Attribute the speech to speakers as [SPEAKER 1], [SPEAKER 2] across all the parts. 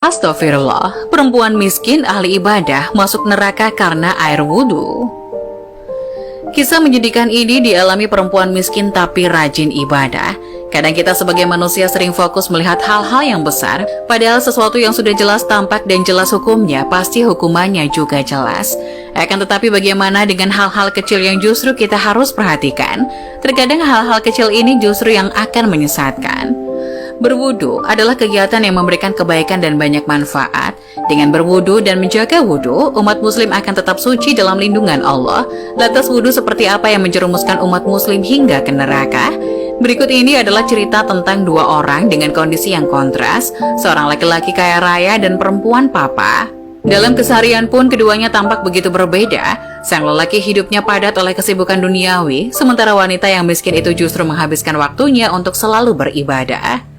[SPEAKER 1] Astagfirullah, perempuan miskin ahli ibadah masuk neraka karena air wudhu. Kisah menyedihkan ini dialami perempuan miskin tapi rajin ibadah. Kadang kita sebagai manusia sering fokus melihat hal-hal yang besar, padahal sesuatu yang sudah jelas tampak dan jelas hukumnya, pasti hukumannya juga jelas. Akan tetapi bagaimana dengan hal-hal kecil yang justru kita harus perhatikan? Terkadang hal-hal kecil ini justru yang akan menyesatkan. Berwudu adalah kegiatan yang memberikan kebaikan dan banyak manfaat. Dengan berwudu dan menjaga wudu, umat muslim akan tetap suci dalam lindungan Allah. Lantas wudu seperti apa yang menjerumuskan umat muslim hingga ke neraka? Berikut ini adalah cerita tentang dua orang dengan kondisi yang kontras, seorang laki-laki kaya raya dan perempuan papa. Dalam keseharian pun keduanya tampak begitu berbeda. Sang lelaki hidupnya padat oleh kesibukan duniawi, sementara wanita yang miskin itu justru menghabiskan waktunya untuk selalu beribadah.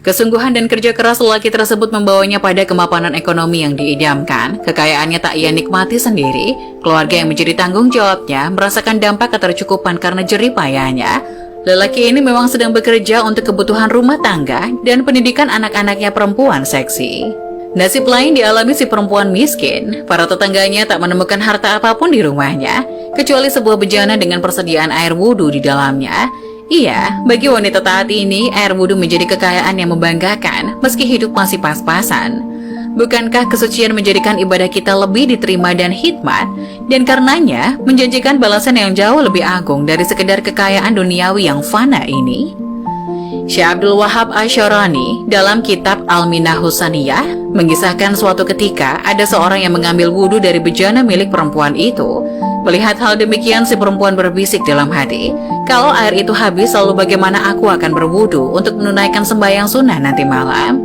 [SPEAKER 1] Kesungguhan dan kerja keras lelaki tersebut membawanya pada kemapanan ekonomi yang diidamkan. Kekayaannya tak ia nikmati sendiri. Keluarga yang menjadi tanggung jawabnya merasakan dampak ketercukupan karena jerih payahnya. Lelaki ini memang sedang bekerja untuk kebutuhan rumah tangga dan pendidikan anak-anaknya perempuan seksi. Nasib lain dialami si perempuan miskin. Para tetangganya tak menemukan harta apapun di rumahnya, kecuali sebuah bejana dengan persediaan air wudhu di dalamnya. Iya, bagi wanita taat ini, air wudhu menjadi kekayaan yang membanggakan, meski hidup masih pas-pasan. Bukankah kesucian menjadikan ibadah kita lebih diterima dan hikmat, dan karenanya menjanjikan balasan yang jauh lebih agung dari sekedar kekayaan duniawi yang fana ini? Syekh Abdul Wahab Asy'arani dalam kitab Al-Minah Husaniyah mengisahkan suatu ketika ada seorang yang mengambil wudhu dari bejana milik perempuan itu. Melihat hal demikian, si perempuan berbisik dalam hati, kalau air itu habis, lalu bagaimana aku akan berwudu untuk menunaikan sembahyang sunnah nanti malam?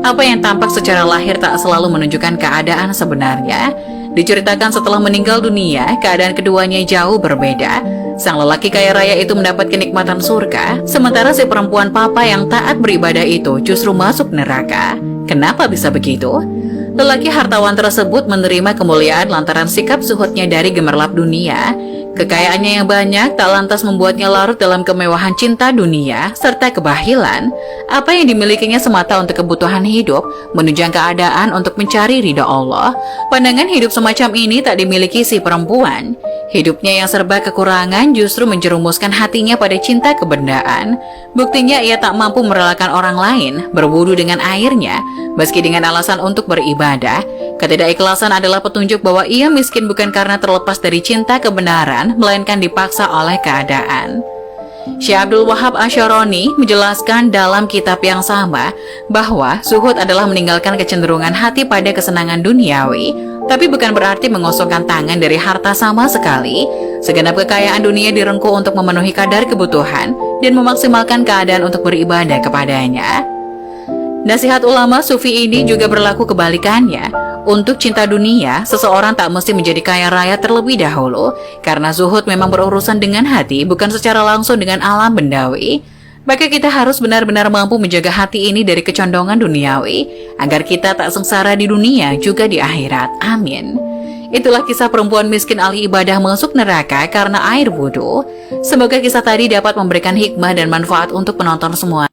[SPEAKER 1] Apa yang tampak secara lahir tak selalu menunjukkan keadaan sebenarnya. Diceritakan setelah meninggal dunia, keadaan keduanya jauh berbeda. Sang lelaki kaya raya itu mendapat kenikmatan surga, sementara si perempuan papa yang taat beribadah itu justru masuk neraka. Kenapa bisa begitu? Lelaki hartawan tersebut menerima kemuliaan lantaran sikap zuhudnya dari gemerlap dunia. Kekayaannya yang banyak tak lantas membuatnya larut dalam kemewahan cinta dunia serta kebahilan. Apa yang dimilikinya semata untuk kebutuhan hidup, menunjang keadaan untuk mencari ridha Allah. Pandangan hidup semacam ini tak dimiliki si perempuan. Hidupnya yang serba kekurangan justru menjerumuskan hatinya pada cinta kebendaan. Buktinya ia tak mampu merelakan orang lain berwudu dengan airnya, meski dengan alasan untuk beribadah. Ketidakikhlasan adalah petunjuk bahwa ia miskin bukan karena terlepas dari cinta kebenaran, melainkan dipaksa oleh keadaan. Syekh Abdul Wahab Asy'arani menjelaskan dalam kitab yang sama bahwa zuhud adalah meninggalkan kecenderungan hati pada kesenangan duniawi, tapi bukan berarti mengosongkan tangan dari harta sama sekali. Segenap kekayaan dunia direngkuh untuk memenuhi kadar kebutuhan dan memaksimalkan keadaan untuk beribadah kepadanya. Nasihat ulama sufi ini juga berlaku kebalikannya. Untuk cinta dunia, seseorang tak mesti menjadi kaya raya terlebih dahulu, karena zuhud memang berurusan dengan hati, bukan secara langsung dengan alam bendawi. Maka kita harus benar-benar mampu menjaga hati ini dari kecondongan duniawi, agar kita tak sengsara di dunia juga di akhirat. Amin. Itulah kisah perempuan miskin ahli ibadah masuk neraka karena air wudhu. Semoga kisah tadi dapat memberikan hikmah dan manfaat untuk penonton semua.